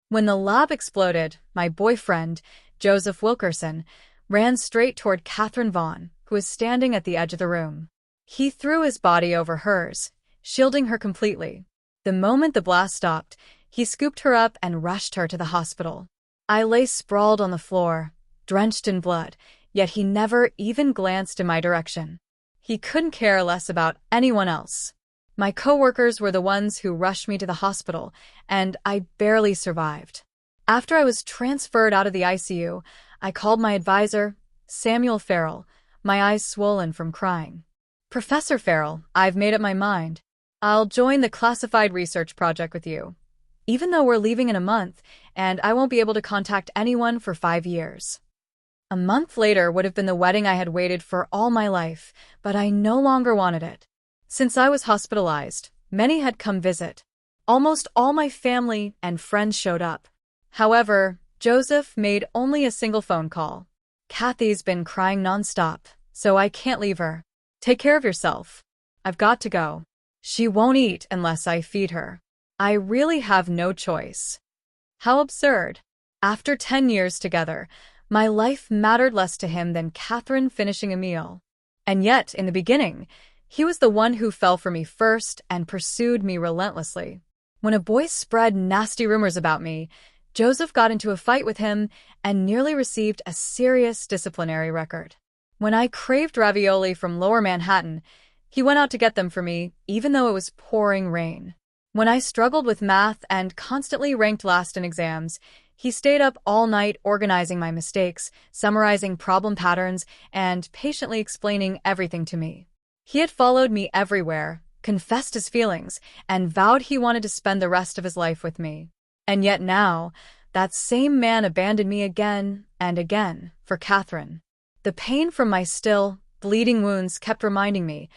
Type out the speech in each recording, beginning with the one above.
When the lab exploded, my boyfriend, Joseph Wilkerson, ran straight toward Catherine Vaughn, who was standing at the edge of the room. He threw his body over hers, shielding her completely. The moment the blast stopped, he scooped her up and rushed her to the hospital. I lay sprawled on the floor, drenched in blood, yet he never even glanced in my direction. He couldn't care less about anyone else. My coworkers were the ones who rushed me to the hospital, and I barely survived. After I was transferred out of the ICU, I called my advisor, Samuel Farrell, my eyes swollen from crying. "Professor Farrell, I've made up my mind. I'll join the classified research project with you, even though we're leaving in a month, and I won't be able to contact anyone for 5 years." A month later would have been the wedding I had waited for all my life, but I no longer wanted it. Since I was hospitalized, many had come visit. Almost all my family and friends showed up. However, Joseph made only a single phone call. "Kathy's been crying nonstop, so I can't leave her. Take care of yourself. I've got to go. She won't eat unless I feed her. I really have no choice." How absurd. After 10 years together, my life mattered less to him than Catherine finishing a meal. And yet, in the beginning, he was the one who fell for me first and pursued me relentlessly. When a boy spread nasty rumors about me, Joseph got into a fight with him and nearly received a serious disciplinary record. When I craved ravioli from Lower Manhattan, he went out to get them for me, even though it was pouring rain. When I struggled with math and constantly ranked last in exams, he stayed up all night organizing my mistakes, summarizing problem patterns, and patiently explaining everything to me. He had followed me everywhere, confessed his feelings, and vowed he wanted to spend the rest of his life with me. And yet now, that same man abandoned me again and again for Catherine. The pain from my still, bleeding wounds kept reminding me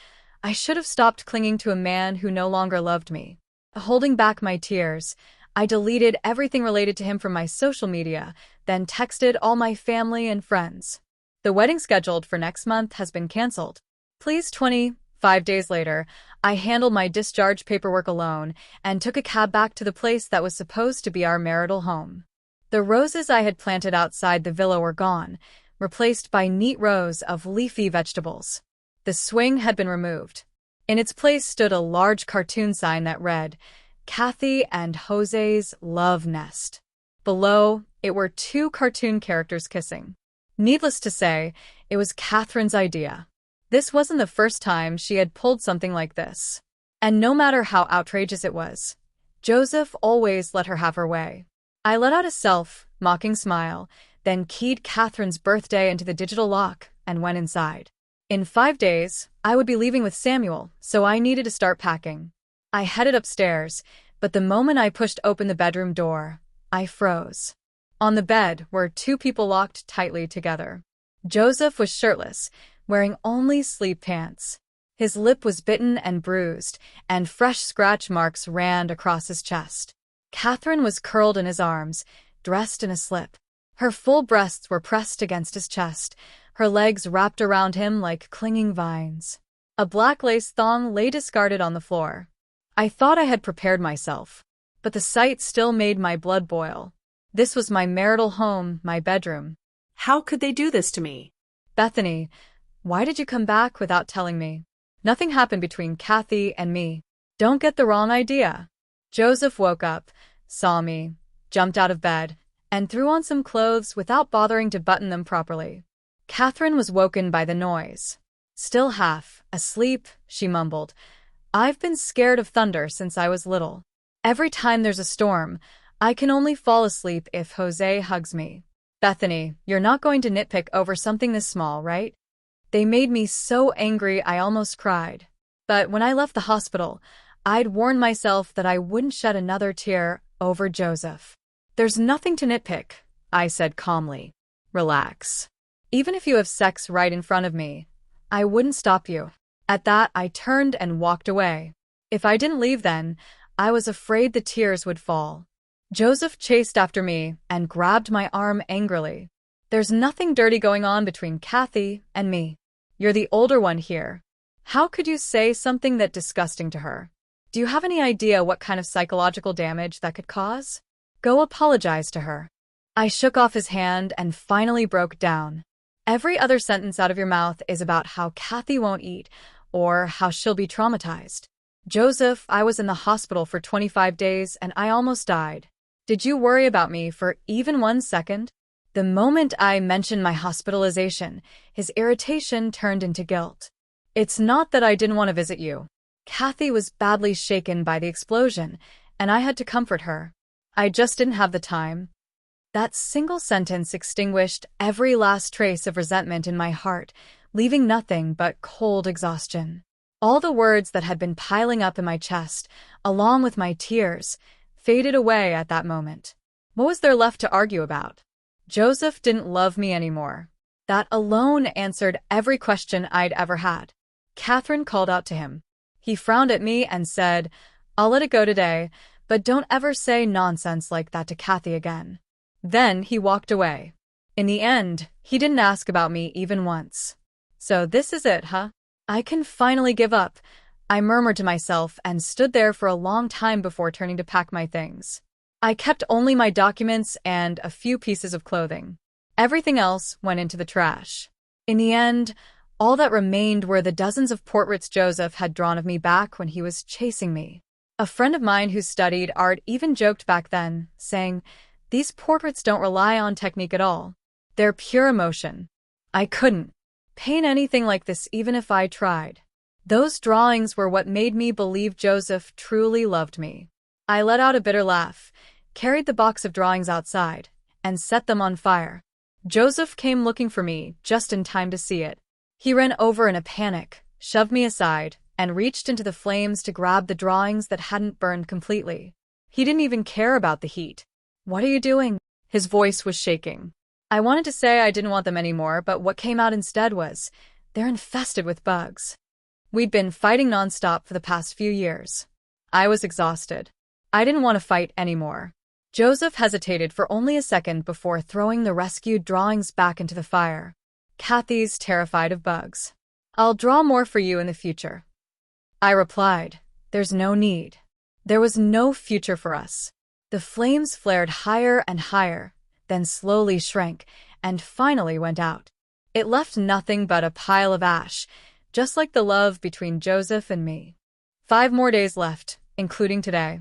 I should have stopped clinging to a man who no longer loved me. Holding back my tears, I deleted everything related to him from my social media, then texted all my family and friends. "The wedding scheduled for next month has been canceled. Please." 25 days later, I handled my discharge paperwork alone and took a cab back to the place that was supposed to be our marital home. The roses I had planted outside the villa were gone, replaced by neat rows of leafy vegetables. The swing had been removed. In its place stood a large cartoon sign that read, "Kathy and Jose's Love Nest." Below, it were 2 cartoon characters kissing. Needless to say, it was Catherine's idea. This wasn't the first time she had pulled something like this. And no matter how outrageous it was, Joseph always let her have her way. I let out a self-mocking smile, then keyed Catherine's birthday into the digital lock and went inside. In 5 days, I would be leaving with Samuel, so I needed to start packing. I headed upstairs, but the moment I pushed open the bedroom door, I froze. On the bed were 2 people locked tightly together. Joseph was shirtless, wearing only sleep pants. His lip was bitten and bruised, and fresh scratch marks ran across his chest. Catherine was curled in his arms, dressed in a slip. Her full breasts were pressed against his chest, her legs wrapped around him like clinging vines. A black lace thong lay discarded on the floor. I thought I had prepared myself, but the sight still made my blood boil. This was my marital home, my bedroom. How could they do this to me? "Bethany, why did you come back without telling me? Nothing happened between Kathy and me. Don't get the wrong idea." Joseph woke up, saw me, jumped out of bed, and threw on some clothes without bothering to button them properly. Catherine was woken by the noise. Still half asleep, she mumbled, "I've been scared of thunder since I was little. Every time there's a storm, I can only fall asleep if Jose hugs me." "Bethany, you're not going to nitpick over something this small, right?" They made me so angry I almost cried. But when I left the hospital, I'd warned myself that I wouldn't shed another tear over Joseph. "There's nothing to nitpick," I said calmly. "Relax. Even if you have sex right in front of me, I wouldn't stop you." At that, I turned and walked away. If I didn't leave then, I was afraid the tears would fall. Joseph chased after me and grabbed my arm angrily. "There's nothing dirty going on between Kathy and me. You're the older one here. How could you say something that disgusting to her? Do you have any idea what kind of psychological damage that could cause?" Go apologize to her. I shook off his hand and finally broke down. Every other sentence out of your mouth is about how Kathy won't eat or how she'll be traumatized. Joseph, I was in the hospital for 25 days and I almost died. Did you worry about me for even 1 second? The moment I mentioned my hospitalization, his irritation turned into guilt. It's not that I didn't want to visit you. Kathy was badly shaken by the explosion, and I had to comfort her. I just didn't have the time. That single sentence extinguished every last trace of resentment in my heart, leaving nothing but cold exhaustion. All the words that had been piling up in my chest, along with my tears, faded away at that moment. What was there left to argue about? Joseph didn't love me anymore. That alone answered every question I'd ever had. Catherine called out to him. He frowned at me and said, "I'll let it go today, but don't ever say nonsense like that to Kathy again." Then he walked away. In the end, he didn't ask about me even once. So this is it, huh? I can finally give up, I murmured to myself and stood there for a long time before turning to pack my things. I kept only my documents and a few pieces of clothing. Everything else went into the trash. In the end, all that remained were the dozens of portraits Joseph had drawn of me back when he was chasing me. A friend of mine who studied art even joked back then, saying, "These portraits don't rely on technique at all. They're pure emotion." I couldn't paint anything like this even if I tried. Those drawings were what made me believe Joseph truly loved me. I let out a bitter laugh, carried the box of drawings outside, and set them on fire. Joseph came looking for me just in time to see it. He ran over in a panic, shoved me aside, and reached into the flames to grab the drawings that hadn't burned completely. He didn't even care about the heat. "What are you doing?" His voice was shaking. I wanted to say I didn't want them anymore, but what came out instead was, "They're infested with bugs." We'd been fighting nonstop for the past few years. I was exhausted. I didn't want to fight anymore. Joseph hesitated for only a second before throwing the rescued drawings back into the fire. "Kathy's terrified of bugs. I'll draw more for you in the future." I replied, "There's no need." There was no future for us. The flames flared higher and higher, then slowly shrank, and finally went out. It left nothing but a pile of ash, just like the love between Joseph and me. 5 more days left, including today.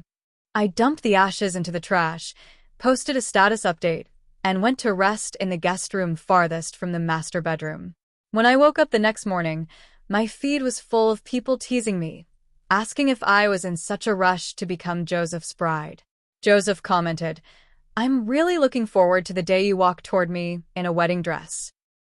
I dumped the ashes into the trash, posted a status update, and went to rest in the guest room farthest from the master bedroom. When I woke up the next morning, my feed was full of people teasing me, asking if I was in such a rush to become Joseph's bride. Joseph commented, "I'm really looking forward to the day you walk toward me in a wedding dress."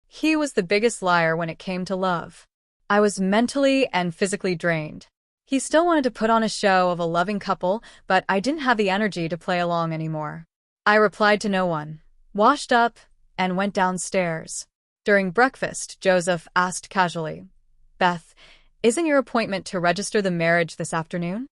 He was the biggest liar when it came to love. I was mentally and physically drained. He still wanted to put on a show of a loving couple, but I didn't have the energy to play along anymore. I replied to no one, washed up, and went downstairs. During breakfast, Joseph asked casually, "Beth, isn't your appointment to register the marriage this afternoon?"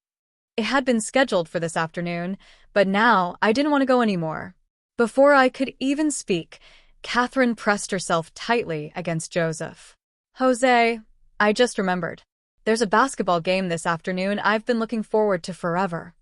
It had been scheduled for this afternoon, but now I didn't want to go anymore. Before I could even speak, Catherine pressed herself tightly against Joseph. "Jose, I just remembered. There's a basketball game this afternoon I've been looking forward to forever."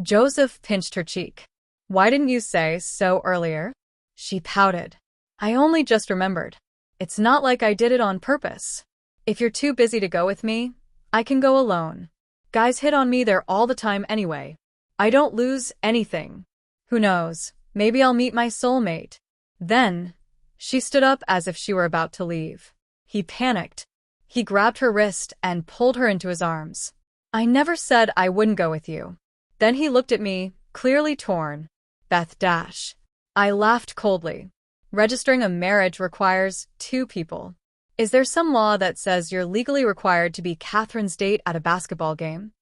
Joseph pinched her cheek. "Why didn't you say so earlier?" She pouted. "I only just remembered. It's not like I did it on purpose. If you're too busy to go with me, I can go alone. Guys hit on me there all the time anyway. I don't lose anything. Who knows, maybe I'll meet my soulmate." Then, she stood up as if she were about to leave. He panicked. He grabbed her wrist and pulled her into his arms. "I never said I wouldn't go with you." Then he looked at me, clearly torn. "Beth Dash." I laughed coldly. "Registering a marriage requires 2 people. Is there some law that says you're legally required to be Catherine's date at a basketball game?"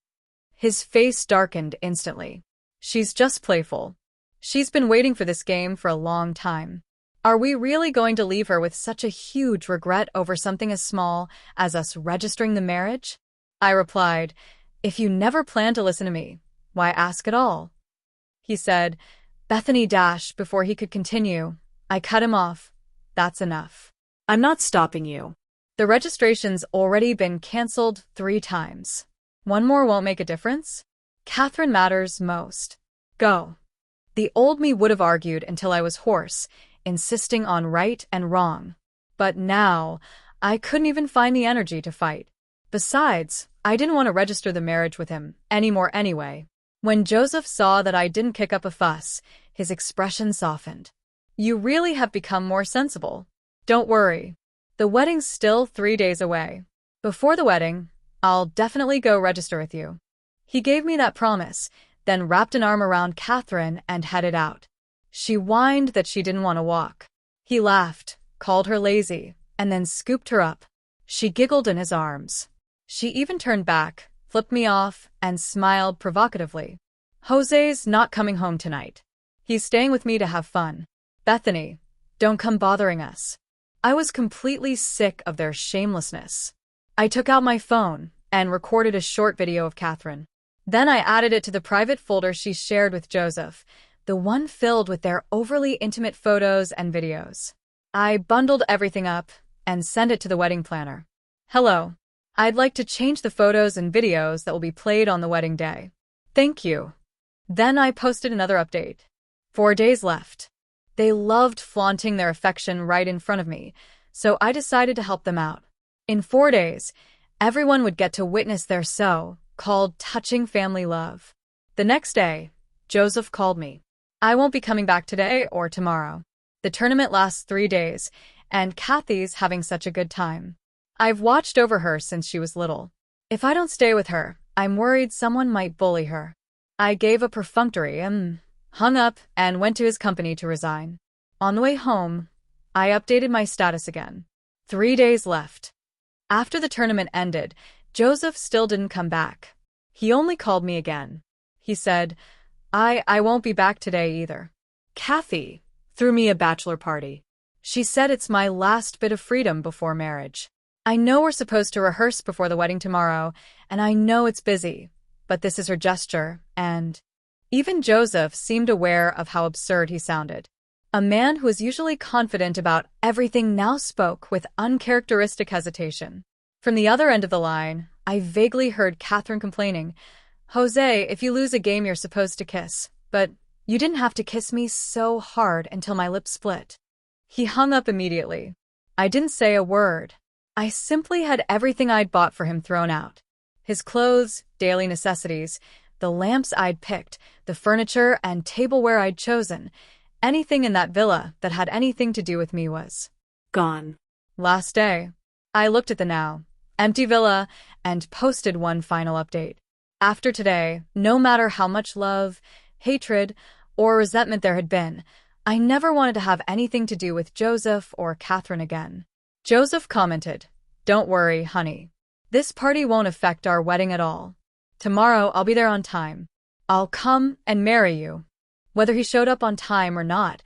His face darkened instantly. "She's just playful. She's been waiting for this game for a long time. Are we really going to leave her with such a huge regret over something as small as us registering the marriage?" I replied, "If you never plan to listen to me, why ask at all?" He said, "Bethany Dash," before he could continue. I cut him off. "That's enough. I'm not stopping you." The registration's already been canceled 3 times. One more won't make a difference? Catherine matters most. Go." The old me would have argued until I was hoarse, insisting on right and wrong. But now, I couldn't even find the energy to fight. Besides, I didn't want to register the marriage with him anymore anyway. When Joseph saw that I didn't kick up a fuss, his expression softened. You really have become more sensible. Don't worry. The wedding's still 3 days away. Before the wedding, I'll definitely go register with you. He gave me that promise, then wrapped an arm around Catherine and headed out. She whined that she didn't want to walk. He laughed, called her lazy, and then scooped her up. She giggled in his arms. She even turned back, flipped me off, and smiled provocatively. Jose's not coming home tonight. He's staying with me to have fun. Bethany, don't come bothering us. I was completely sick of their shamelessness. I took out my phone and recorded a short video of Catherine. Then I added it to the private folder she shared with Joseph, the one filled with their overly intimate photos and videos. I bundled everything up and sent it to the wedding planner. Hello. I'd like to change the photos and videos that will be played on the wedding day. Thank you. Then I posted another update. 4 days left. They loved flaunting their affection right in front of me, so I decided to help them out. In 4 days, everyone would get to witness their so-called touching family love. The next day, Joseph called me. I won't be coming back today or tomorrow. The tournament lasts 3 days, and Kathy's having such a good time. I've watched over her since she was little. If I don't stay with her, I'm worried someone might bully her. I gave a perfunctory hung up and went to his company to resign. On the way home, I updated my status again. 3 days left. After the tournament ended, Joseph still didn't come back. He only called me again. He said, I won't be back today either. Kathy threw me a bachelor party. She said it's my last bit of freedom before marriage. I know we're supposed to rehearse before the wedding tomorrow, and I know it's busy, but this is her gesture, and even Joseph seemed aware of how absurd he sounded. A man who is usually confident about everything now spoke with uncharacteristic hesitation. From the other end of the line, I vaguely heard Catherine complaining, Jose, if you lose a game you're supposed to kiss, but you didn't have to kiss me so hard until my lips split. He hung up immediately. I didn't say a word. I simply had everything I'd bought for him thrown out. His clothes, daily necessities, the lamps I'd picked, the furniture and tableware I'd chosen, anything in that villa that had anything to do with me was gone. Last day. I looked at the now empty villa and posted one final update. After today, no matter how much love, hatred, or resentment there had been, I never wanted to have anything to do with Joseph or Catherine again. Joseph commented, Don't worry, honey. This party won't affect our wedding at all. Tomorrow I'll be there on time. I'll come and marry you. Whether he showed up on time or not,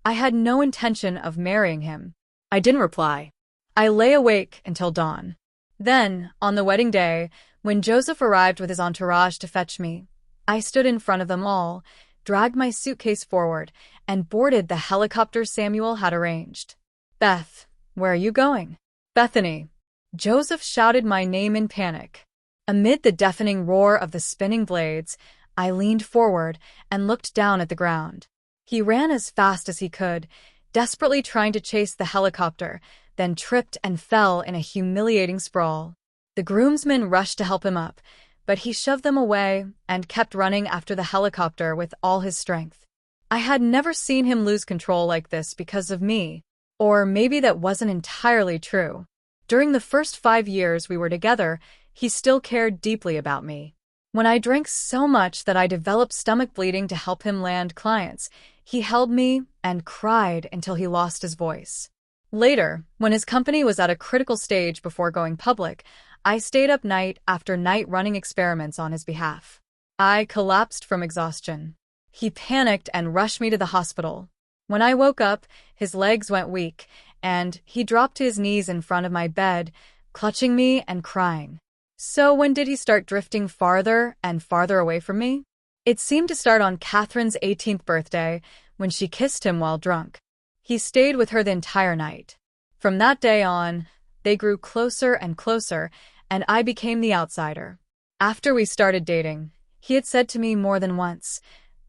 I had no intention of marrying him. I didn't reply. I lay awake until dawn. Then, on the wedding day, when Joseph arrived with his entourage to fetch me, I stood in front of them all, dragged my suitcase forward, and boarded the helicopter Samuel had arranged. Beth, where are you going? Bethany. Joseph shouted my name in panic. Amid the deafening roar of the spinning blades, I leaned forward and looked down at the ground. He ran as fast as he could, desperately trying to chase the helicopter, then tripped and fell in a humiliating sprawl. The groomsmen rushed to help him up, but he shoved them away and kept running after the helicopter with all his strength. I had never seen him lose control like this because of me. Or maybe that wasn't entirely true. During the first 5 years we were together, he still cared deeply about me. When I drank so much that I developed stomach bleeding to help him land clients, he held me and cried until he lost his voice. Later, when his company was at a critical stage before going public, I stayed up night after night running experiments on his behalf. I collapsed from exhaustion. He panicked and rushed me to the hospital. When I woke up, his legs went weak, and he dropped to his knees in front of my bed, clutching me and crying. So when did he start drifting farther and farther away from me? It seemed to start on Catherine's 18th birthday, when she kissed him while drunk. He stayed with her the entire night. From that day on, they grew closer and closer, and I became the outsider. After we started dating, he had said to me more than once,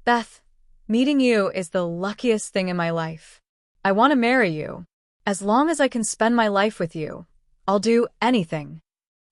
Beth, Meeting you is the luckiest thing in my life. I want to marry you. As long as I can spend my life with you, I'll do anything.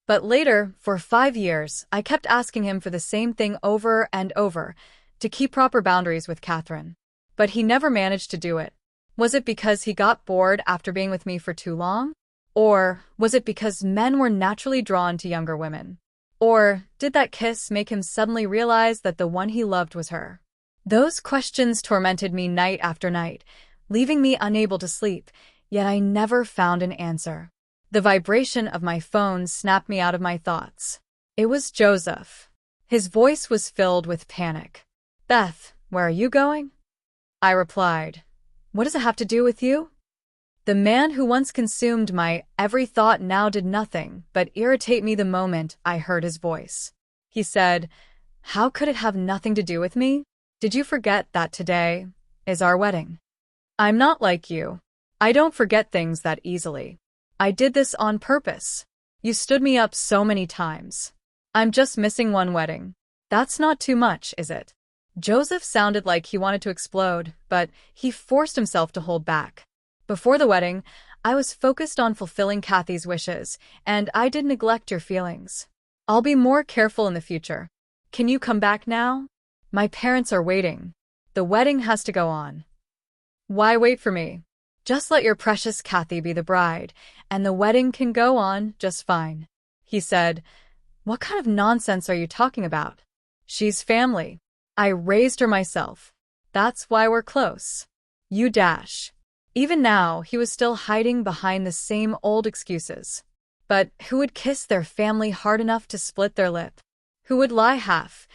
But later, for 5 years, I kept asking him for the same thing over and over, to keep proper boundaries with Catherine. But he never managed to do it. Was it because he got bored after being with me for too long? Or was it because men were naturally drawn to younger women? Or did that kiss make him suddenly realize that the one he loved was her? Those questions tormented me night after night, leaving me unable to sleep, yet I never found an answer. The vibration of my phone snapped me out of my thoughts. It was Joseph. His voice was filled with panic. "Beth, where are you going?" I replied, "What does it have to do with you?" The man who once consumed my every thought now did nothing but irritate me the moment I heard his voice. He said, "How could it have nothing to do with me? Did you forget that today is our wedding?" I'm not like you. I don't forget things that easily. I did this on purpose. You stood me up so many times. I'm just missing one wedding. That's not too much, is it? Joseph sounded like he wanted to explode, but he forced himself to hold back. Before the wedding, I was focused on fulfilling Kathy's wishes, and I did neglect your feelings. I'll be more careful in the future. Can you come back now? My parents are waiting. The wedding has to go on. Why wait for me? Just let your precious Kathy be the bride, and the wedding can go on just fine. He said, "What kind of nonsense are you talking about? She's family. I raised her myself. That's why we're close." You dash. Even now, he was still hiding behind the same old excuses. But who would kiss their family hard enough to split their lip? Who would lie half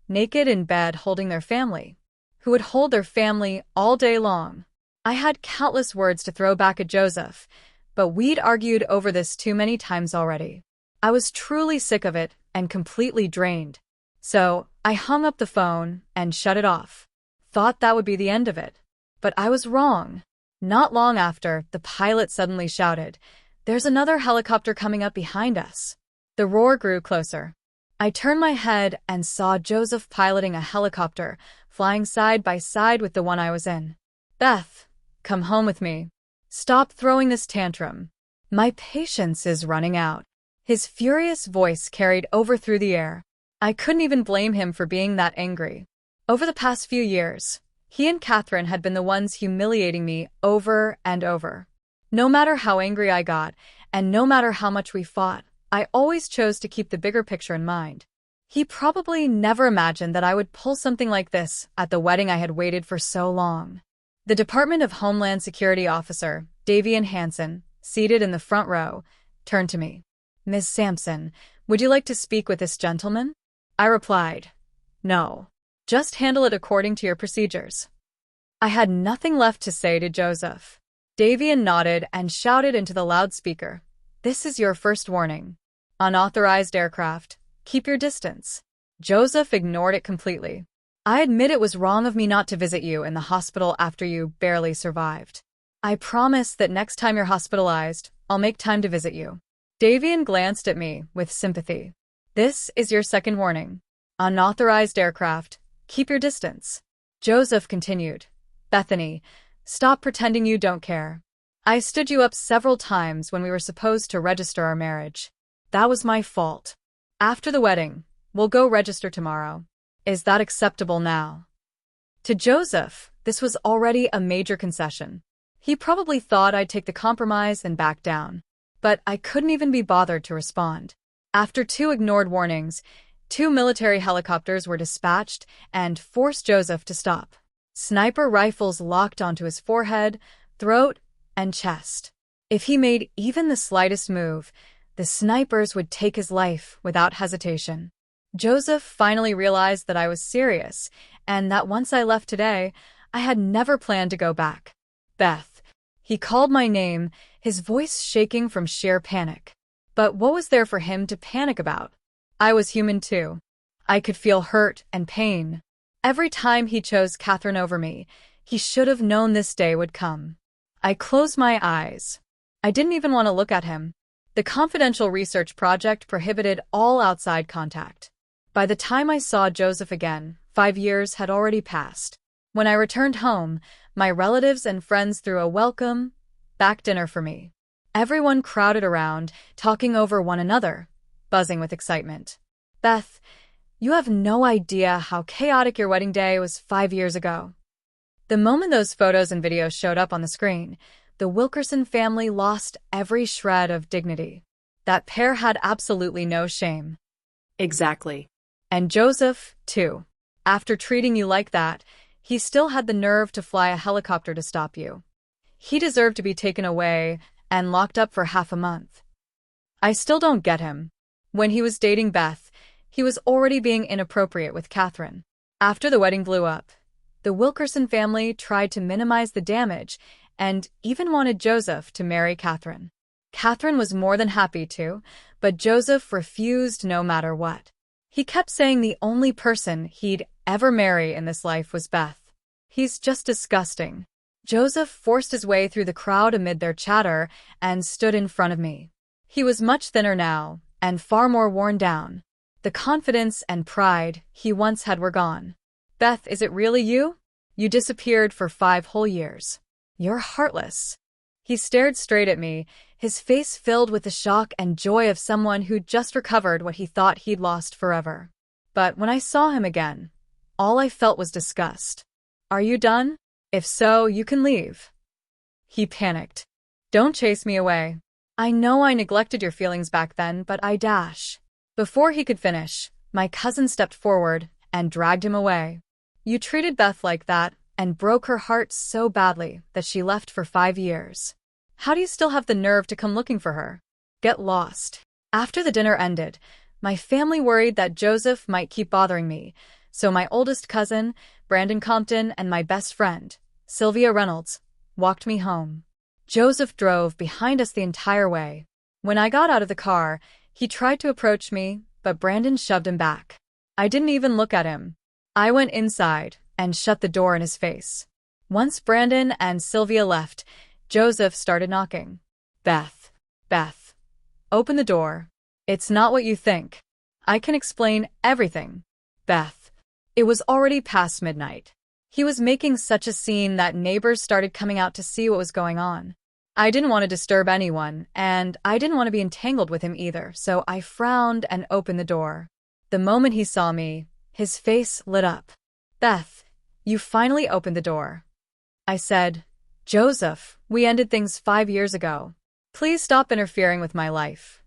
naked in bed holding their family? Who would hold their family all day long? I had countless words to throw back at Joseph, but we'd argued over this too many times already. I was truly sick of it and completely drained. So I hung up the phone and shut it off. Thought that would be the end of it. But I was wrong. Not long after, the pilot suddenly shouted, "There's another helicopter coming up behind us." The roar grew closer. I turned my head and saw Joseph piloting a helicopter, flying side by side with the one I was in. "Beth, come home with me. Stop throwing this tantrum. My patience is running out." His furious voice carried over through the air. I couldn't even blame him for being that angry. Over the past few years, he and Catherine had been the ones humiliating me over and over. No matter how angry I got, and no matter how much we fought, I always chose to keep the bigger picture in mind. He probably never imagined that I would pull something like this at the wedding I had waited for so long. The Department of Homeland Security officer, Davian Hansen, seated in the front row, turned to me. "Ms. Sampson, would you like to speak with this gentleman?" I replied, "No. Just handle it according to your procedures." I had nothing left to say to Joseph. Davian nodded and shouted into the loudspeaker, "This is your first warning. Unauthorized aircraft, keep your distance." Joseph ignored it completely. "I admit it was wrong of me not to visit you in the hospital after you barely survived. I promise that next time you're hospitalized, I'll make time to visit you." Davian glanced at me with sympathy. "This is your second warning. Unauthorized aircraft, keep your distance." Joseph continued, "Bethany, stop pretending you don't care. I stood you up several times when we were supposed to register our marriage. That was my fault. After the wedding, we'll go register tomorrow. Is that acceptable now?" To Joseph, this was already a major concession. He probably thought I'd take the compromise and back down. But I couldn't even be bothered to respond. After 2 ignored warnings, 2 military helicopters were dispatched and forced Joseph to stop. Sniper rifles locked onto his forehead, throat, and chest. If he made even the slightest move, the snipers would take his life without hesitation. Joseph finally realized that I was serious, and that once I left today, I had never planned to go back. "Beth." He called my name, his voice shaking from sheer panic. But what was there for him to panic about? I was human too. I could feel hurt and pain. Every time he chose Catherine over me, he should have known this day would come. I closed my eyes. I didn't even want to look at him. The confidential research project prohibited all outside contact. By the time I saw Joseph again, 5 years had already passed. When I returned home, my relatives and friends threw a welcome back dinner for me. Everyone crowded around, talking over one another, buzzing with excitement. Beth, you have no idea how chaotic your wedding day was 5 years ago. The moment those photos and videos showed up on the screen, the Wilkerson family lost every shred of dignity. That pair had absolutely no shame. Exactly. And Joseph, too. After treating you like that, he still had the nerve to fly a helicopter to stop you. He deserved to be taken away and locked up for half a month. I still don't get him. When he was dating Beth, he was already being inappropriate with Catherine. After the wedding blew up, the Wilkerson family tried to minimize the damage and even wanted Joseph to marry Catherine. Catherine was more than happy to, but Joseph refused no matter what. He kept saying the only person he'd ever marry in this life was Beth. He's just disgusting. Joseph forced his way through the crowd amid their chatter and stood in front of me. He was much thinner now and far more worn down. The confidence and pride he once had were gone. Beth, is it really you? You disappeared for 5 whole years. You're heartless. He stared straight at me, his face filled with the shock and joy of someone who'd just recovered what he thought he'd lost forever. But when I saw him again, all I felt was disgust. Are you done? If so, you can leave. He panicked. Don't chase me away. I know I neglected your feelings back then, but I dash. Before he could finish, my cousin stepped forward and dragged him away. You treated Beth like that and broke her heart so badly that she left for 5 years. How do you still have the nerve to come looking for her? Get lost. After the dinner ended, my family worried that Joseph might keep bothering me, so my oldest cousin, Brandon Compton, and my best friend, Sylvia Reynolds, walked me home. Joseph drove behind us the entire way. When I got out of the car, he tried to approach me, but Brandon shoved him back. I didn't even look at him. I went inside and shut the door in his face. Once Brandon and Sylvia left, Joseph started knocking. Beth, open the door. It's not what you think. I can explain everything. Beth. It was already past midnight. He was making such a scene that neighbors started coming out to see what was going on. I didn't want to disturb anyone, and I didn't want to be entangled with him either, so I frowned and opened the door. The moment he saw me, his face lit up. Beth, you finally opened the door. I said, Joseph, we ended things 5 years ago. Please stop interfering with my life.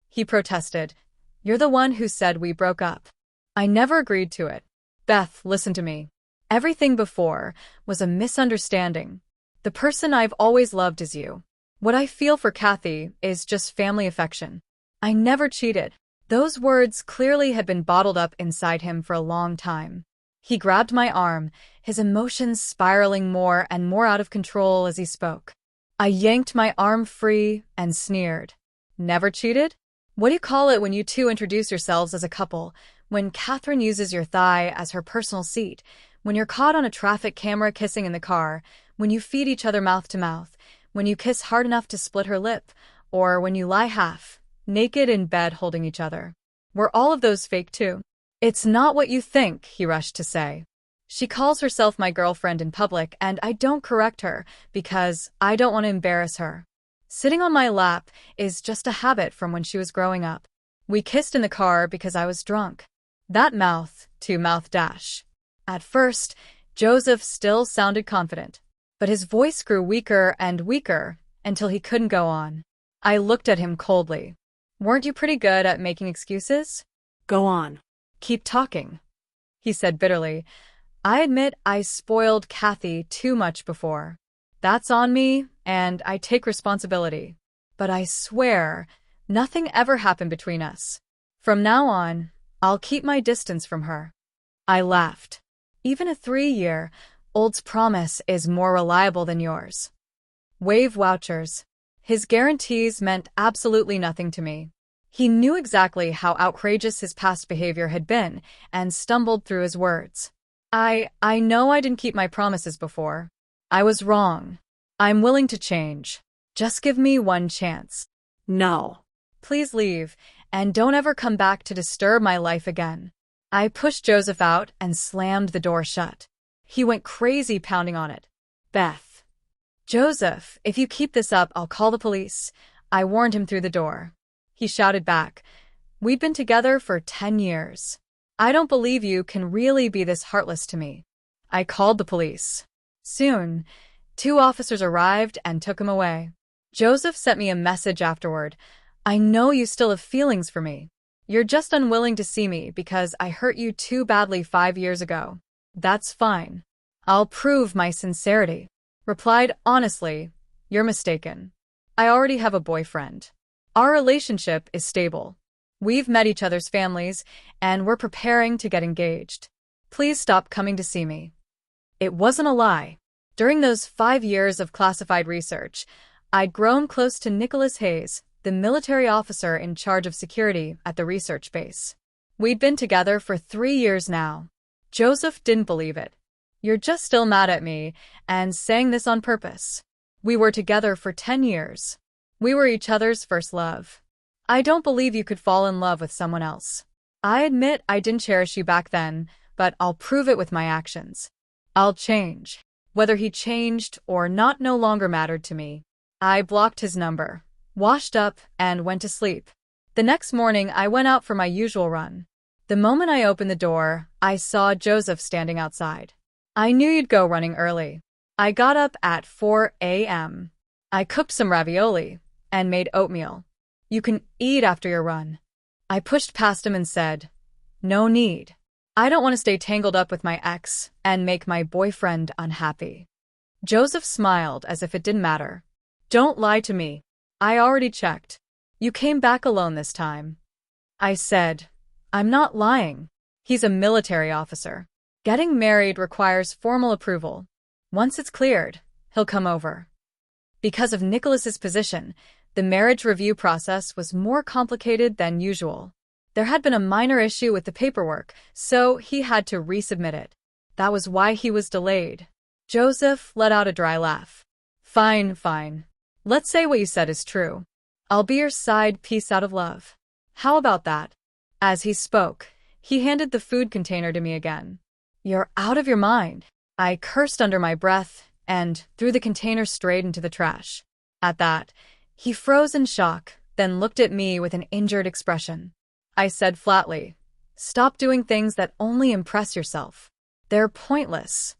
He protested. You're the one who said we broke up. I never agreed to it. Beth, listen to me. Everything before was a misunderstanding. The person I've always loved is you. What I feel for Kathy is just family affection. I never cheated. Those words clearly had been bottled up inside him for a long time. He grabbed my arm, his emotions spiraling more and more out of control as he spoke. I yanked my arm free and sneered. Never cheated? What do you call it when you two introduce yourselves as a couple? When Catherine uses your thigh as her personal seat? When you're caught on a traffic camera kissing in the car? When you feed each other mouth to mouth? When you kiss hard enough to split her lip? Or when you lie half naked in bed holding each other? Were all of those fake too? It's not what you think, he rushed to say. She calls herself my girlfriend in public, and I don't correct her because I don't want to embarrass her. Sitting on my lap is just a habit from when she was growing up. We kissed in the car because I was drunk. That mouth-to-mouth dash. At first, Joseph still sounded confident, but his voice grew weaker and weaker until he couldn't go on. I looked at him coldly. Weren't you pretty good at making excuses? Go on. Keep talking, he said bitterly. I admit I spoiled Kathy too much before. That's on me, and I take responsibility. But I swear, nothing ever happened between us. From now on, I'll keep my distance from her. I laughed. Even a 3-year-old's promise is more reliable than yours. Wave vouchers. His guarantees meant absolutely nothing to me. He knew exactly how outrageous his past behavior had been and stumbled through his words. I know I didn't keep my promises before. I was wrong. I'm willing to change. Just give me one chance. No. Please leave, and don't ever come back to disturb my life again. I pushed Joseph out and slammed the door shut. He went crazy pounding on it. Beth. Joseph, if you keep this up, I'll call the police. I warned him through the door. He shouted back, we'd been together for 10 years. I don't believe you can really be this heartless to me. I called the police. Soon, 2 officers arrived and took him away. Joseph sent me a message afterward. I know you still have feelings for me. You're just unwilling to see me because I hurt you too badly 5 years ago. That's fine. I'll prove my sincerity. Replied honestly, you're mistaken. I already have a boyfriend. Our relationship is stable. We've met each other's families, and we're preparing to get engaged. Please stop coming to see me. It wasn't a lie. During those 5 years of classified research, I'd grown close to Nicholas Hayes, the military officer in charge of security at the research base. We'd been together for 3 years now. Joseph didn't believe it. You're just still mad at me and saying this on purpose. We were together for 10 years. We were each other's first love. I don't believe you could fall in love with someone else. I admit I didn't cherish you back then, but I'll prove it with my actions. I'll change. Whether he changed or not no longer mattered to me. I blocked his number, washed up, and went to sleep. The next morning, I went out for my usual run. The moment I opened the door, I saw Joseph standing outside. I knew you'd go running early. I got up at 4 a.m. I cooked some ravioli and made oatmeal. You can eat after your run. I pushed past him and said, no need. I don't want to stay tangled up with my ex and make my boyfriend unhappy. Joseph smiled as if it didn't matter. Don't lie to me. I already checked. You came back alone this time. I said, I'm not lying. He's a military officer. Getting married requires formal approval. Once it's cleared, he'll come over. Because of Nicholas's position, the marriage review process was more complicated than usual. There had been a minor issue with the paperwork, so he had to resubmit it. That was why he was delayed. Joseph let out a dry laugh. Fine, fine. Let's say what you said is true. I'll be your side piece out of love. How about that? As he spoke, he handed the food container to me again. You're out of your mind. I cursed under my breath and threw the container straight into the trash. At that, he froze in shock, then looked at me with an injured expression. I said flatly, stop doing things that only impress yourself. They're pointless.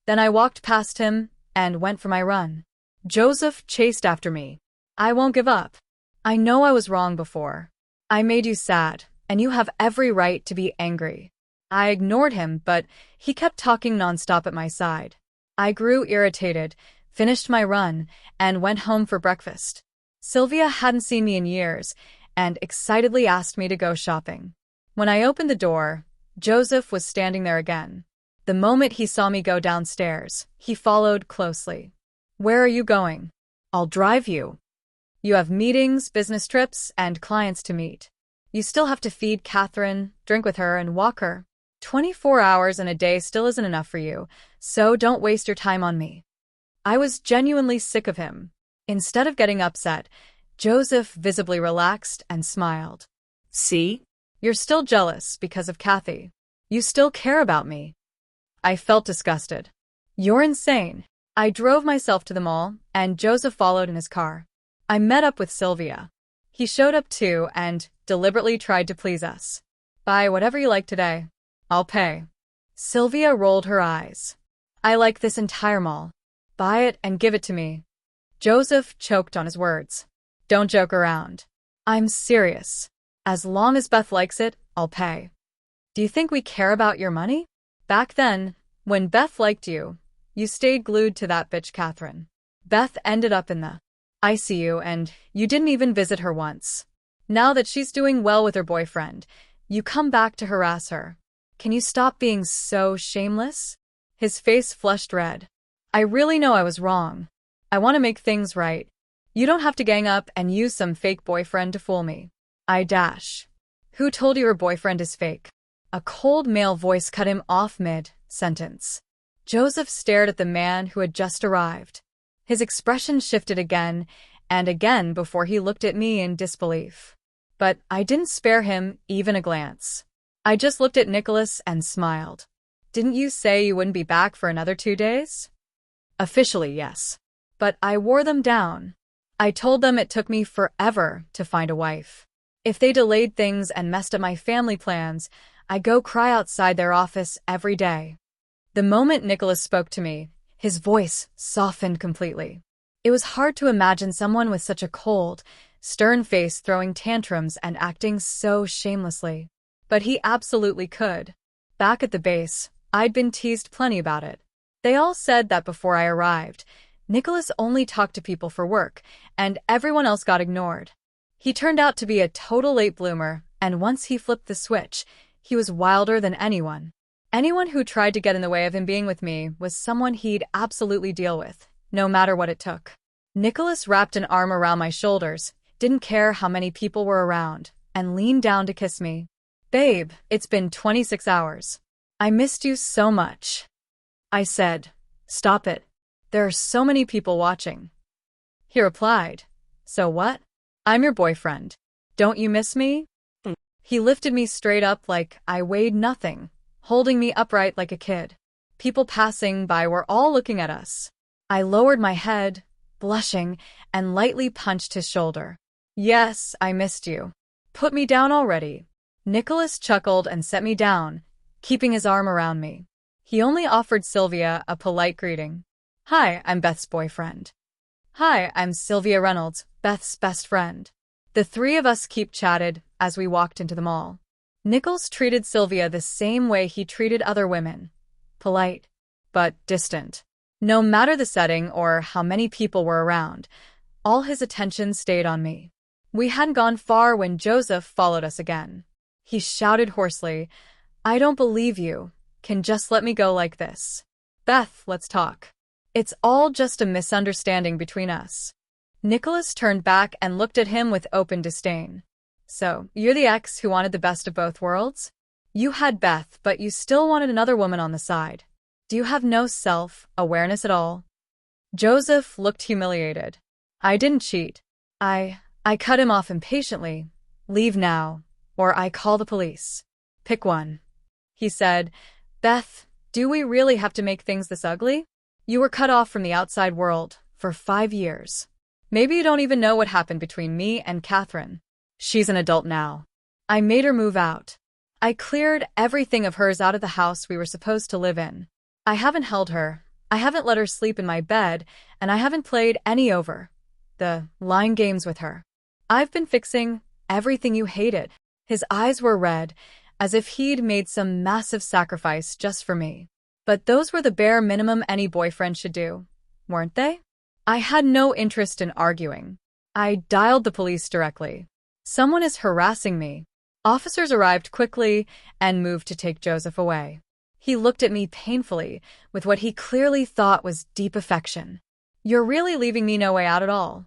Then I walked past him and went for my run. Joseph chased after me. I won't give up. I know I was wrong before. I made you sad, and you have every right to be angry. I ignored him, but he kept talking nonstop at my side. I grew irritated, finished my run, and went home for breakfast. Sylvia hadn't seen me in years and excitedly asked me to go shopping. When I opened the door, Joseph was standing there again. The moment he saw me go downstairs, he followed closely. Where are you going? I'll drive you. You have meetings, business trips, and clients to meet. You still have to feed Catherine, drink with her, and walk her. 24 hours in a day still isn't enough for you, so don't waste your time on me. I was genuinely sick of him. Instead of getting upset, Joseph visibly relaxed and smiled. See? You're still jealous because of Kathy. You still care about me. I felt disgusted. You're insane. I drove myself to the mall, and Joseph followed in his car. I met up with Sylvia. He showed up too and deliberately tried to please us. Buy whatever you like today. I'll pay. Sylvia rolled her eyes. I like this entire mall. Buy it and give it to me. Joseph choked on his words. Don't joke around. I'm serious. As long as Beth likes it, I'll pay. Do you think we care about your money? Back then, when Beth liked you, you stayed glued to that bitch Catherine. Beth ended up in the ICU and you didn't even visit her once. Now that she's doing well with her boyfriend, you come back to harass her. Can you stop being so shameless? His face flushed red. I really know I was wrong. I want to make things right. You don't have to gang up and use some fake boyfriend to fool me. Who told you her boyfriend is fake? A cold male voice cut him off mid-sentence. Joseph stared at the man who had just arrived. His expression shifted again and again before he looked at me in disbelief. But I didn't spare him even a glance. I just looked at Nicholas and smiled. Didn't you say you wouldn't be back for another 2 days? Officially, yes. But I wore them down. I told them it took me forever to find a wife. If they delayed things and messed up my family plans, I'd go cry outside their office every day. The moment Nicholas spoke to me, his voice softened completely. It was hard to imagine someone with such a cold, stern face throwing tantrums and acting so shamelessly. But he absolutely could. Back at the base, I'd been teased plenty about it. They all said that before I arrived, Nicholas only talked to people for work, and everyone else got ignored. He turned out to be a total late bloomer, and once he flipped the switch, he was wilder than anyone. Anyone who tried to get in the way of him being with me was someone he'd absolutely deal with, no matter what it took. Nicholas wrapped an arm around my shoulders, didn't care how many people were around, and leaned down to kiss me. "Babe, it's been 26 hours. I missed you so much." I said, "Stop it. There are so many people watching." He replied, "So what? I'm your boyfriend. Don't you miss me?" He lifted me straight up like I weighed nothing, holding me upright like a kid. People passing by were all looking at us. I lowered my head, blushing, and lightly punched his shoulder. "Yes, I missed you. Put me down already." Nicholas chuckled and set me down, keeping his arm around me. He only offered Sylvia a polite greeting. "Hi, I'm Beth's boyfriend." "Hi, I'm Sylvia Reynolds, Beth's best friend." The three of us chatted as we walked into the mall. Nichols treated Sylvia the same way he treated other women. Polite, but distant. No matter the setting or how many people were around, all his attention stayed on me. We hadn't gone far when Joseph followed us again. He shouted hoarsely, "I don't believe you can just let me go like this. Beth, let's talk. It's all just a misunderstanding between us." Nicholas turned back and looked at him with open disdain. "So, you're the ex who wanted the best of both worlds? You had Beth, but you still wanted another woman on the side. Do you have no self-awareness at all?" Joseph looked humiliated. "I didn't cheat. I cut him off impatiently. Leave now, or I call the police. Pick one." He said, "Beth, do we really have to make things this ugly? You were cut off from the outside world for 5 years. Maybe you don't even know what happened between me and Catherine. She's an adult now. I made her move out. I cleared everything of hers out of the house we were supposed to live in. I haven't held her. I haven't let her sleep in my bed, and I haven't played any the line games with her. I've been fixing everything you hated." His eyes were red, as if he'd made some massive sacrifice just for me. But those were the bare minimum any boyfriend should do, weren't they? I had no interest in arguing. I dialed the police directly. "Someone is harassing me." Officers arrived quickly and moved to take Joseph away. He looked at me painfully, with what he clearly thought was deep affection. "You're really leaving me no way out at all?"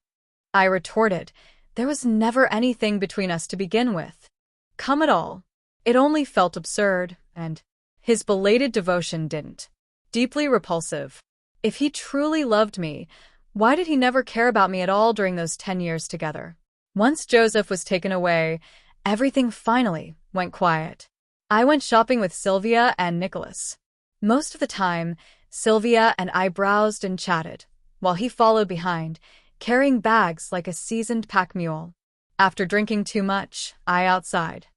I retorted. There was never anything between us to begin with. Come at all. It only felt absurd, and his belated devotion didn't. Deeply repulsive. If he truly loved me, why did he never care about me at all during those 10 years together? Once Joseph was taken away, everything finally went quiet. I went shopping with Sylvia and Nicholas. Most of the time, Sylvia and I browsed and chatted, while he followed behind, carrying bags like a seasoned pack mule. After drinking too much, outside.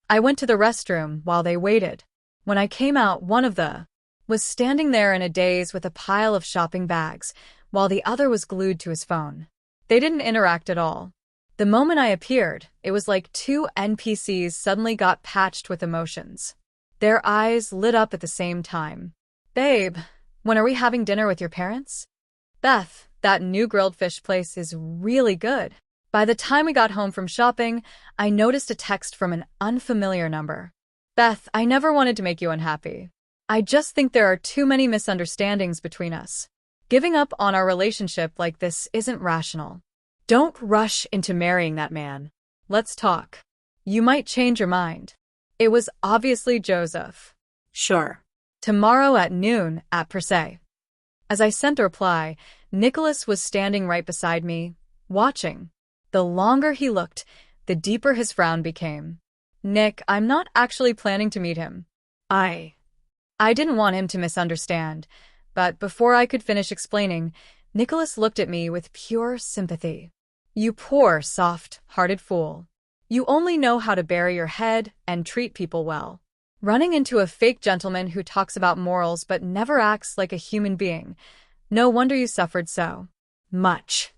I went to the restroom while they waited. When I came out, one of them was standing there in a daze with a pile of shopping bags, while the other was glued to his phone. They didn't interact at all. The moment I appeared, it was like two NPCs suddenly got patched with emotions. Their eyes lit up at the same time. "Babe, when are we having dinner with your parents?" "Beth, that new grilled fish place is really good." By the time we got home from shopping, I noticed a text from an unfamiliar number. "Beth, I never wanted to make you unhappy. I just think there are too many misunderstandings between us. Giving up on our relationship like this isn't rational. Don't rush into marrying that man. Let's talk. You might change your mind." It was obviously Joseph. "Sure. "Tomorrow at noon at Per Se." As I sent the reply, Nicholas was standing right beside me, watching. The longer he looked, the deeper his frown became. "Nick, I'm not actually planning to meet him." I didn't want him to misunderstand, but before I could finish explaining, Nicholas looked at me with pure sympathy. You poor, soft-hearted fool. You only know how to bury your head and treat people well. Running into a fake gentleman who talks about morals but never acts like a human being. No wonder you suffered so much.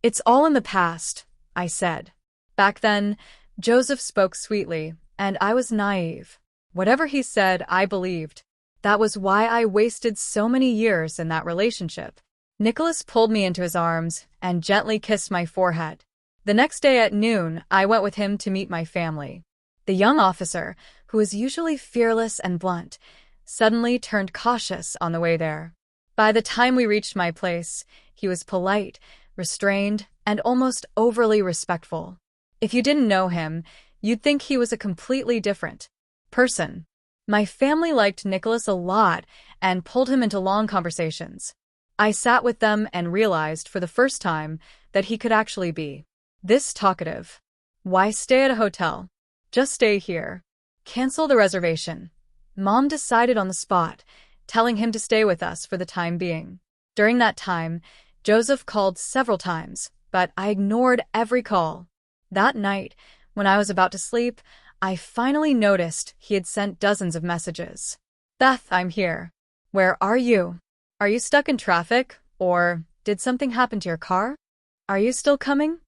It's all in the past, I said. Back then, Joseph spoke sweetly, and I was naive. Whatever he said, I believed. That was why I wasted so many years in that relationship. Nicholas pulled me into his arms and gently kissed my forehead. The next day at noon, I went with him to meet my family. The young officer, who was usually fearless and blunt, suddenly turned cautious on the way there. By the time we reached my place, he was polite, restrained, and almost overly respectful. If you didn't know him, you'd think he was a completely different person. My family liked Nicholas a lot and pulled him into long conversations. I sat with them and realized for the first time that he could actually be this talkative. Why stay at a hotel? Just stay here. Cancel the reservation. Mom decided on the spot, telling him to stay with us for the time being. During that time, Joseph called several times, but I ignored every call. That night, when I was about to sleep, I finally noticed he had sent dozens of messages. Beth, I'm here. Where are you? Are you stuck in traffic? Or did something happen to your car? Are you still coming?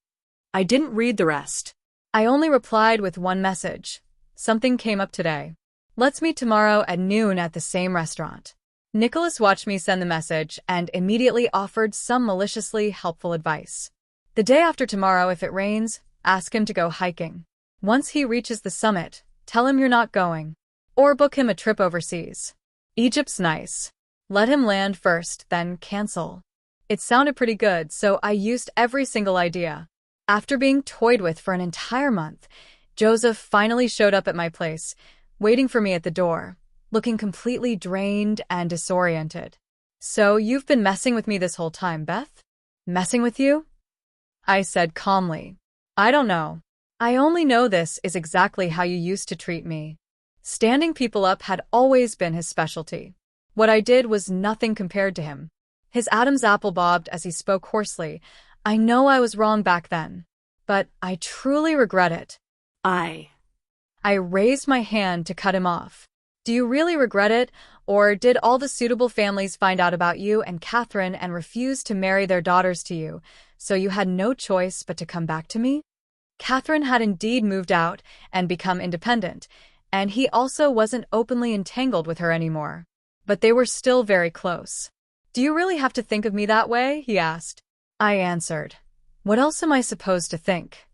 I didn't read the rest. I only replied with one message. Something came up today. Let's meet tomorrow at noon at the same restaurant. Nicholas watched me send the message and immediately offered some maliciously helpful advice. The day after tomorrow, if it rains, ask him to go hiking. Once he reaches the summit, tell him you're not going. Or book him a trip overseas. Egypt's nice. Let him land first, then cancel. It sounded pretty good, so I used every single idea. After being toyed with for an entire month, Joseph finally showed up at my place, waiting for me at the door, looking completely drained and disoriented. So you've been messing with me this whole time, Beth? Messing with you? I said calmly. I don't know. I only know this is exactly how you used to treat me. Standing people up had always been his specialty. What I did was nothing compared to him. His Adam's apple bobbed as he spoke hoarsely. I know I was wrong back then, but I truly regret it. I raised my hand to cut him off. Do you really regret it, or did all the suitable families find out about you and Catherine and refuse to marry their daughters to you, so you had no choice but to come back to me? Catherine had indeed moved out and become independent, and he also wasn't openly entangled with her anymore. But they were still very close. Do you really have to think of me that way? He asked. I answered. What else am I supposed to think?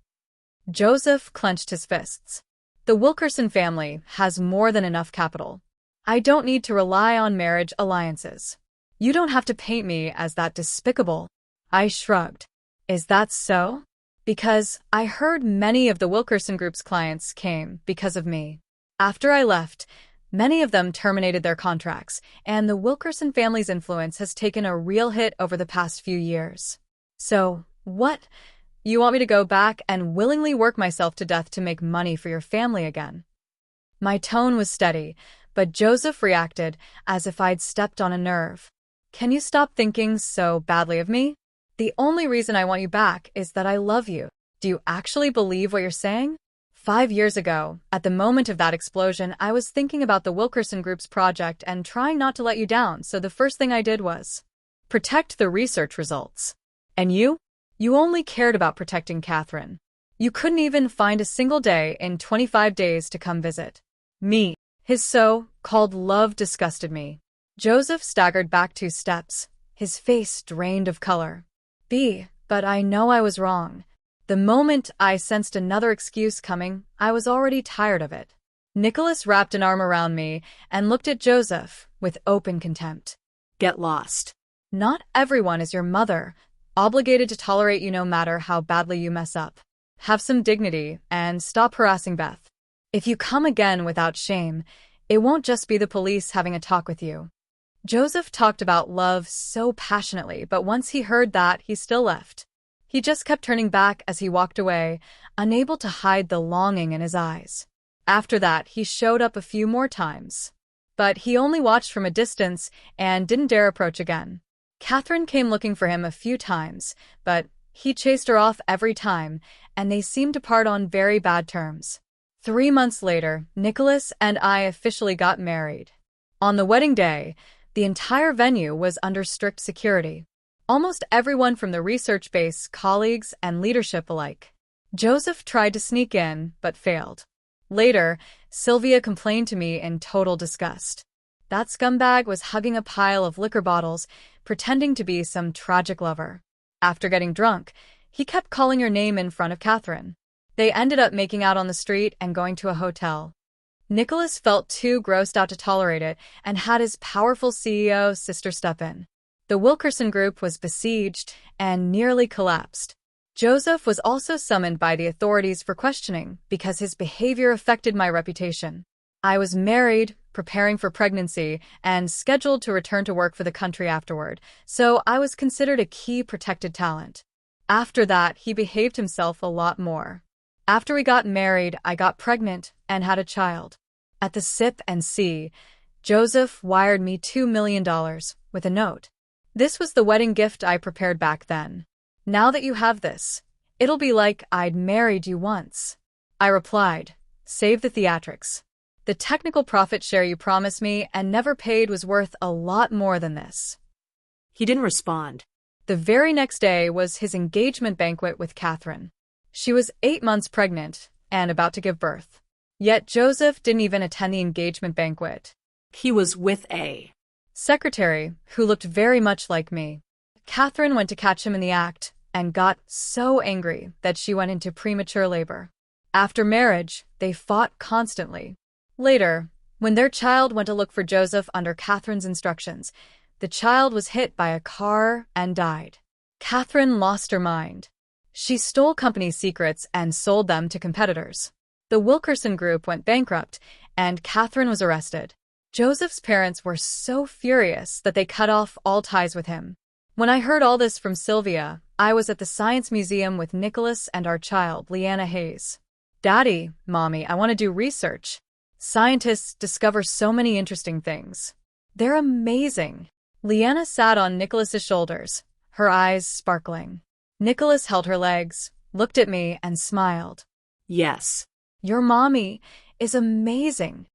Joseph clenched his fists. The Wilkerson family has more than enough capital. I don't need to rely on marriage alliances. You don't have to paint me as that despicable. I shrugged. Is that so? Because I heard many of the Wilkerson Group's clients came because of me. After I left, many of them terminated their contracts, and the Wilkerson family's influence has taken a real hit over the past few years. So, what? You want me to go back and willingly work myself to death to make money for your family again? My tone was steady, but Joseph reacted as if I'd stepped on a nerve. Can you stop thinking so badly of me? The only reason I want you back is that I love you. Do you actually believe what you're saying? 5 years ago, at the moment of that explosion, I was thinking about the Wilkerson Group's project and trying not to let you down, so the first thing I did was protect the research results. And you? You only cared about protecting Catherine. You couldn't even find a single day in 25 days to come visit me. His so-called love disgusted me. Joseph staggered back 2 steps, his face drained of color. But I know I was wrong. The moment I sensed another excuse coming, I was already tired of it. Nicholas wrapped an arm around me and looked at Joseph with open contempt. Get lost. Not everyone is your mother, obligated to tolerate you no matter how badly you mess up. Have some dignity and stop harassing Beth. If you come again without shame, it won't just be the police having a talk with you. Joseph talked about love so passionately, but once he heard that, he still left. He just kept turning back as he walked away, unable to hide the longing in his eyes. After that, he showed up a few more times. but he only watched from a distance and didn't dare approach again. Catherine came looking for him a few times, but he chased her off every time, and they seemed to part on very bad terms. 3 months later, Nicholas and I officially got married. On the wedding day, the entire venue was under strict security. Almost everyone from the research base, colleagues, and leadership alike. Joseph tried to sneak in, but failed. Later, Sylvia complained to me in total disgust. That scumbag was hugging a pile of liquor bottles, pretending to be some tragic lover. After getting drunk, he kept calling her name in front of Catherine. They ended up making out on the street and going to a hotel. Nicholas felt too grossed out to tolerate it and had his powerful CEO sister step in. The Wilkerson group was besieged and nearly collapsed. Joseph was also summoned by the authorities for questioning because his behavior affected my reputation. I was married, preparing for pregnancy, and scheduled to return to work for the country afterward, so I was considered a key protected talent. After that, he behaved himself a lot more. After we got married, I got pregnant and had a child. At the sip and see, Joseph wired me $2 million with a note. This was the wedding gift I prepared back then. Now that you have this, it'll be like I'd married you once. I replied, save the theatrics. The technical profit share you promised me and never paid was worth a lot more than this. He didn't respond. The very next day was his engagement banquet with Catherine. She was 8 months pregnant and about to give birth. Yet Joseph didn't even attend the engagement banquet. He was with a secretary who looked very much like me. Catherine went to catch him in the act and got so angry that she went into premature labor. After marriage, they fought constantly. Later, when their child went to look for Joseph under Catherine's instructions, the child was hit by a car and died. Catherine lost her mind. She stole company secrets and sold them to competitors. The Wilkerson group went bankrupt, and Catherine was arrested. Joseph's parents were so furious that they cut off all ties with him. When I heard all this from Sylvia, I was at the Science Museum with Nicholas and our child, Leanna Hayes. Daddy, Mommy, I want to do research. Scientists discover so many interesting things. They're amazing. Leanna sat on Nicholas's shoulders, her eyes sparkling. Nicholas held her legs, looked at me, and smiled. Yes. Your mommy is amazing.